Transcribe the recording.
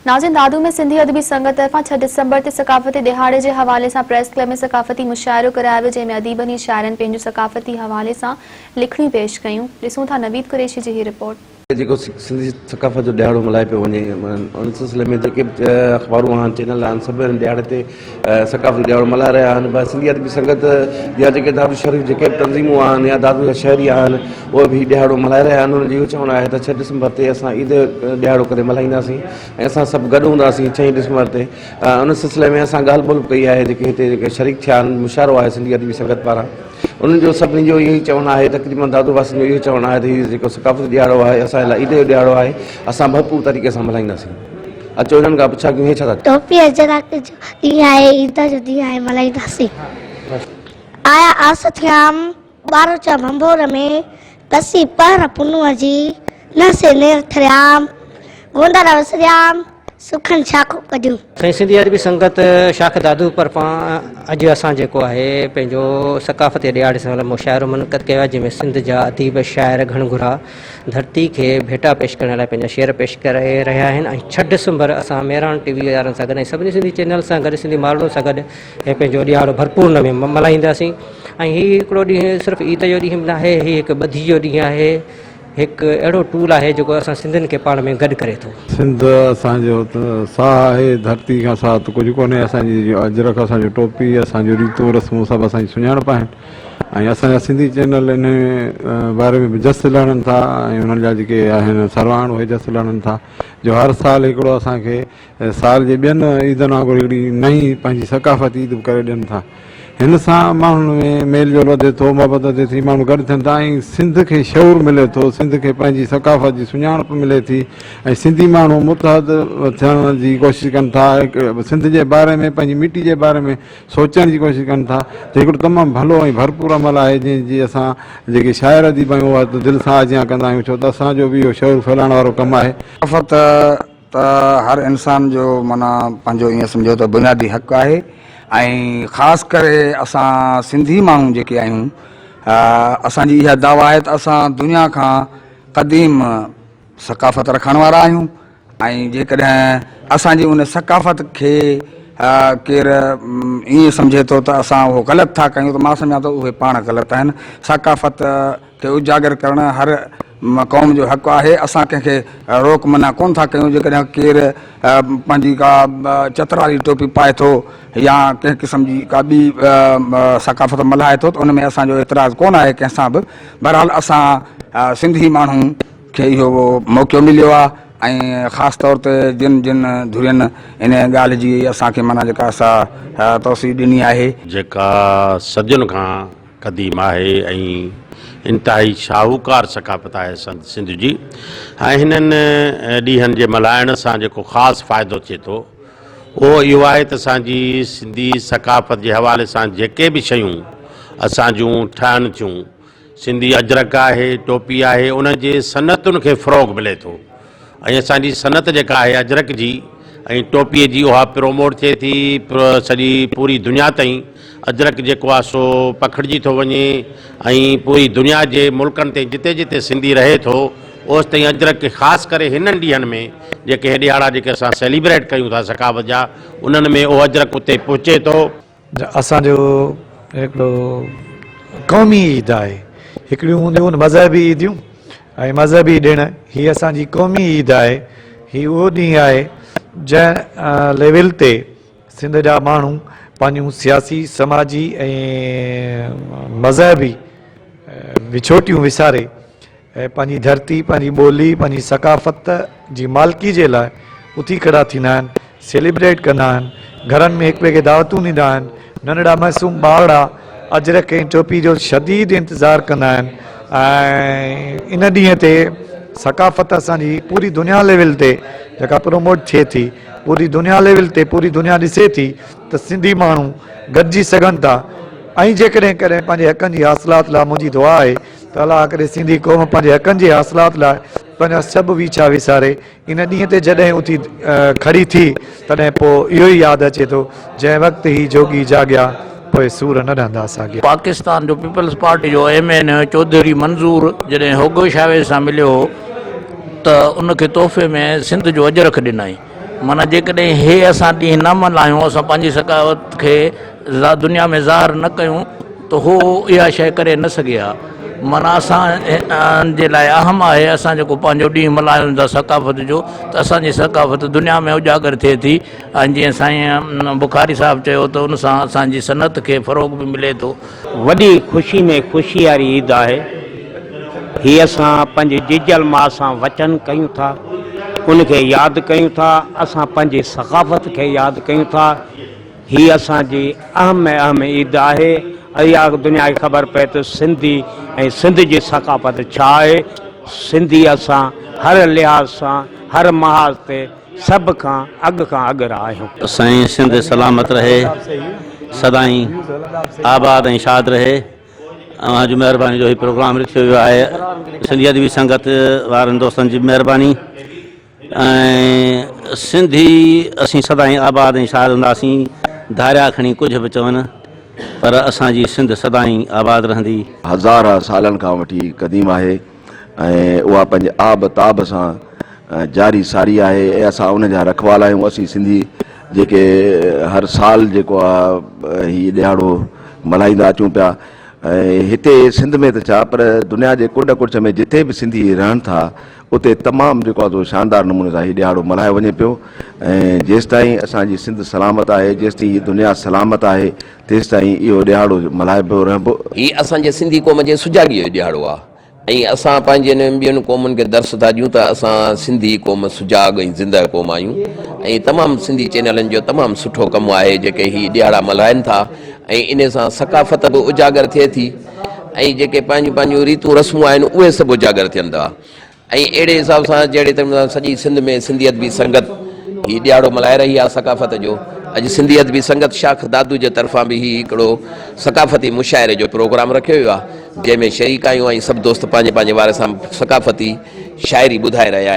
नाज़रीन, दादू में सिंधी अदबी संगत तरफां 6 डिसंबर ते सकाफ़ती दिहाड़े जे हवाले सां प्रेस क्लब में सकाफ़ती मुशाइरो करायो वियो, जंहिंमें अदीबनि शाइरनि पंहिंजो सकाफ़ती हवाले सां लिखणियूं पेश कयूं। ॾिसूं था नवीद कुरैशी जी ही रिपोर्ट। जेको सिंधी सकाफ़त जो ॾियारो मल्हाए पियो वञे, उन सिलसिले में जेके अख़बारूं आहिनि, चैनल आहिनि, सभु ॾियारे ते सकाफ़ती ॾियारो मल्हाए रहिया आहिनि। बसि सिंधी अदबी संगत या जेके दादू शरीफ़ जेके तंज़ीमूं आहिनि या दादू शहरी आहिनि, उहे बि ॾियारो मल्हाए रहिया आहिनि। उनजो इहो चवणु आहे त 6 डिसंबर ते असां ईद ॾियारो करे मल्हाईंदासीं ऐं असां सभु गॾु हूंदासीं 6 डिसंबर ते। उन सिलसिले में असां ॻाल्हि ॿोल्हि कई आहे, जेके हिते जेके शरीक थिया आहिनि, मुशाइरो आहे सिंधी अदबी संगत पारां। उन्हनि जो सभिनी जो इहो ई चवणु आहे, तक़रीबन दादू वासियुनि जो इहो चवणु आहे त हीउ जेको सकाफ़ती ॾियारो आहे असां लाइ ईद जो ॾियारो आहे, असां भरपूर तरीक़े सां मल्हाईंदासीं। अचो हिननि खां पुछा कयूं, हे छा था टोपी अजरक जो ॾींहुं आहे, ईद जो ॾींहुं आहे, मल्हाईंदासीं। आया आस थियाम 12 मंबोर में कसी पर पुनूअ जी न से नेर थियाम गोंदर वसरियाम सुखन शाखो कजू। सिंधी अदबी संगत शाख दादू तरफां अॼु असां जेको आहे पंहिंजो सकाफ़ती ॾियारे सां मुशाइरो मुनक़द कयो आहे, जंहिंमें सिंध जा अदीब शाइर घणघुरा धरती खे भेटा पेश करण लाइ पंहिंजा शेर पेश करे रहिया आहिनि। ऐं 6 डिसंबर असां मेहरान टीवी वारनि सां गॾु ऐं सभिनी सिंधी चैनल सां गॾु सिंधी माण्हुनि सां गॾु ऐं पंहिंजो ॾियारो भरपूर में मल्हाईंदासीं। ऐं हीउ हिकिड़ो ॾींहुं सिर्फ़ु ईद जो ॾींहुं न आहे, हीउ हिकु ॿधी जो ॾींहुं आहे, हिकु अहिड़ो टूल आहे जेको असां सिंधियुनि खे पाण में गॾु करे थो। सिंध असांजो साह आहे, धरती खां साह त कुझु कोन्हे। असांजी अजरक, असांजो टोपी, असांजो रीतियूं रस्मूं सभु असांजी सुञाणप आहिनि। ऐं असांजा सिंधी चैनल इन बारे में बि जस लड़नि था ऐं उन्हनि जा जेके आहिनि सरवाण उहे जस लड़नि था, जो हर साल हिकिड़ो असांखे साल जे ॿियनि ईदनि वांगुरु हिकिड़ी नई पंहिंजी सकाफ़ती ईद करे ॾियनि था। हिन सां माण्हुनि में मेल जोल वधे थो, मोहबत वधे थी, माण्हू गॾु थियनि था ऐं सिंध खे शौर मिले थो, सिंध खे पंहिंजी सकाफ़त जी सुञाणप मिले थी ऐं सिंधी माण्हू मुतहद थियण जी कोशिशि कनि था, सिंध जे बारे में पंहिंजी मिटी जे बारे में सोचण जी कोशिशि कनि था। त हिकिड़ो तमामु भलो ऐं भरपूर अमल आहे, जंहिंजी असां जेके शाइर अदीब आहियूं उहा दिलि सां अजियां कंदा आहियूं, छो त असांजो बि इहो शौर फैलाइण वारो कमु आहे। सकाफ़त त हर इंसान जो माना पंहिंजो ईअं सम्झो त बुनियादी हक़ु आहे ऐं ख़ासि करे असां सिंधी माण्हू जेके आहियूं, असांजी इहा दावा आहे त असां दुनिया खां क़दीम सकाफ़त रखण वारा आहियूं ऐं जेकॾहिं असांजी उन सकाफ़त खे केरु ईअं सम्झे थो त असां उहो ग़लति था कयूं, त मां सम्झां थो उहे पाण ग़लति आहिनि। सकाफ़त खे उजागर करणु हर क़ौम जो हक़ु आहे। असां कंहिंखे रोक मना कोन था कयूं। जेकॾहिं केरु पंहिंजी का चतराली टोपी पाए थो या कंहिं क़िस्म जी का ॿी सकाफ़त मल्हाए थो, त उन में असांजो एतिराज़ु कोन आहे कंहिंसां बि। बहरहाल असां सिंधी माण्हू खे इहो मौक़ो मिलियो आहे ऐं ख़ासि तौर ते जिन जिन धुरियुनि इन ॻाल्हि जी असांखे माना जेका असां तौसीह ॾिनी आहे, जेका सदियुनि खां क़दीम आहे ऐं इंतिहाई शाहूकार सकाफ़त आहे सिंध जी। ऐं हिननि ॾींहंनि जे मल्हाइण सां जेको ख़ासि फ़ाइदो थिए थो उहो इहो आहे त असांजी सिंधी सकाफ़त जे हवाले सां जेके बि शयूं असां जूं ठहनि थियूं, सिंधी अजरक आहे, टोपी आहे, उन जे सनतुनि खे फ़रोग़ मिले थो ऐं असांजी सनत जेका आहे अजरक जी ऐं टोपीअ जी उहा प्रोमोट थिए थी सॼी पूरी दुनिया ताईं। अजरक जेको आहे सो पखिड़िजी थो वञे ऐं पूरी दुनिया जे मुल्कनि ते जिते जिते सिंधी रहे थो ओसि ताईं अजरक खे ख़ासि करे हिननि ॾींहंनि में जेके हे ॾियारा जेके असां सेलिब्रेट कयूं था सकाफ़त जा, उन्हनि में उहो अजरक उते पहुचे थो। असांजो हिकिड़ो क़ौमी ईद आहे, हिकिड़ियूं हूंदियूं मज़हबी ईदियूं ऐं मज़हबी ॾिण। हीअ असांजी क़ौमी ईद आहे। हीअ उहो ॾींहुं आहे जंहिं लेवल ते सिंध जा माण्हू पंहिंजूं सियासी, समाजी ऐं मज़हबी विछोटियूं विसारे ऐं पंहिंजी धरती, पंहिंजी ॿोली, पंहिंजी सकाफ़त जी मालिकी जे लाइ उथी खड़ा थींदा आहिनि, सेलिब्रेट कंदा आहिनि। घरनि में हिक ॿिए खे दावतूं ॾींदा आहिनि। नंढड़ा मासूम ॿारड़ा अजरक ऐं टोपी जो शदीद इंतज़ारु कंदा आहिनि ऐं इन ॾींहं ते सकाफ़त असांजी पूरी दुनिया लेवल ते जेका प्रोमोट थिए थी, पूरी दुनिया लेवल ते पूरी दुनिया ॾिसे थी त सिंधी माण्हू गॾिजी सघनि था। ऐं जेकॾहिं कॾहिं पंहिंजे हक़नि जी हासिलात लाइ मुंहिंजी दुआ आहे त अलाह करे सिंधी क़ौम पंहिंजे हक़नि जी हासिलात लाइ पंहिंजा सभु वीछा विसारे इन ॾींहं ते जॾहिं उथी खड़ी थी, तॾहिं पोइ इहो ई यादि अचे थो जंहिं वक़्तु ही जोगी जाॻिया पोइ सूर न रहंदा असांखे। पाकिस्तान जो पीपल्स पार्टी जो MN चौधरी मंज़ूर जॾहिं होगो शावे सां मिलियो त उनखे तोहफ़े में सिंध जो अजरक ॾिनई माना जेकॾहिं हे असां ॾींहं न मल्हायूं, असां पंहिंजी सकावत खे दुनिया में ज़ाहिर न कयूं त हो इहा शइ करे न सघे हा। माना असां जे लाइ अहम आहे असां जेको पंहिंजो ॾींहुं मल्हायूं था सकाफ़त जो, त असांजी सकाफ़त दुनिया में उजागर थिए थी। ऐं जीअं साईं बुखारी साहिबु चयो त उन सां असांजी सनत खे फ़रोग़ बि मिले थो। वॾी ख़ुशी में ख़ुशी वारी ईद आहे। हीअ असां पंहिंजे जिजल माउ सां वचन कयूं था, उनखे यादि कयूं था, असां पंहिंजी सकाफ़त खे यादि कयूं था। हीअ असांजी अहम में अहम ईद आहे। इहा दुनिया खे ख़बर पए त सिंधी ऐं सिंध जी सकाफ़त छा आहे। सिंधी असां हर लिहाज़ सां हर महाज़ ते सभ खां अॻु आहियूं। असांजी सिंध सलामत रहे, सदाईं आबाद ऐं शाद रहे। अवां जी महिरबानी जो ही प्रोग्राम रखियो वियो आहे। सिंधी अदबी संगत वारनि दोस्तनि जी महिरबानी। ऐं सिंधी असीं सदाईं आबाद ऐं शाद हूंदासीं, धारिया खणी कुझु बि चवनि, पर असांजी सिंध सदाईं आबाद रहंदी। हज़ार सालनि खां वठी क़दीम आहे ऐं उहा पंहिंजे आब ताब सां जारी सारी आहे ऐं असां उन जा रखवाला आहियूं। असीं सिंधी जेके हर साल जेको आहे हीउ ॾियारो मल्हाईंदा अचूं पिया। ऐं हिते सिंध में त छा, पर दुनिया जे कुंड कुर्च में जिथे बि सिंधी रहनि था उते तमामु जेको आहे शानदार नमूने सां हीउ ॾियारो मल्हायो वञे पियो। ऐं जेसिताईं असांजी सिंध सलामत आहे, जेसिताईं हीअ दुनिया सलामत आहे, तेसिताईं इहो ॾियारो मल्हाइबो रहंदो। हीअ असांजे सिंधी क़ौम जे सुजाॻीअ जो ॾियारो आहे ऐं असां पंहिंजे ॿियनि क़ौमुनि खे दर्स था ॾियूं त असां सिंधी क़ौम सुजाॻ ऐं ज़िंदह क़ौम आहियूं। ऐं तमामु सिंधी चैनलनि जो तमामु सुठो कमु आहे जेके हीअ ॾियारा मल्हाइनि था ऐं इन सां सकाफ़त बि उजागर थिए थी ऐं जेके पंहिंजूं पंहिंजूं रीतूं रस्मूं आहिनि उहे सभु उजागर थियनि था। ऐं अहिड़े हिसाब सां जहिड़े तरह सां सॼी सिंध में सिंधी अदबी संगत हीउ ॾियारो मल्हाए रही आहे सकाफ़त जो। अॼु सिंधी अदबी संगत शाख दादू जे तरफ़ां बि हीउ हिकिड़ो सकाफ़ती मुशाइरे जो प्रोग्राम रखियो वियो आहे, जंहिंमें शरीक आहियूं ऐं सभु दोस्त पंहिंजे पंहिंजे वारे सां सकाफ़ती शाइरी ॿुधाए रहिया आहिनि।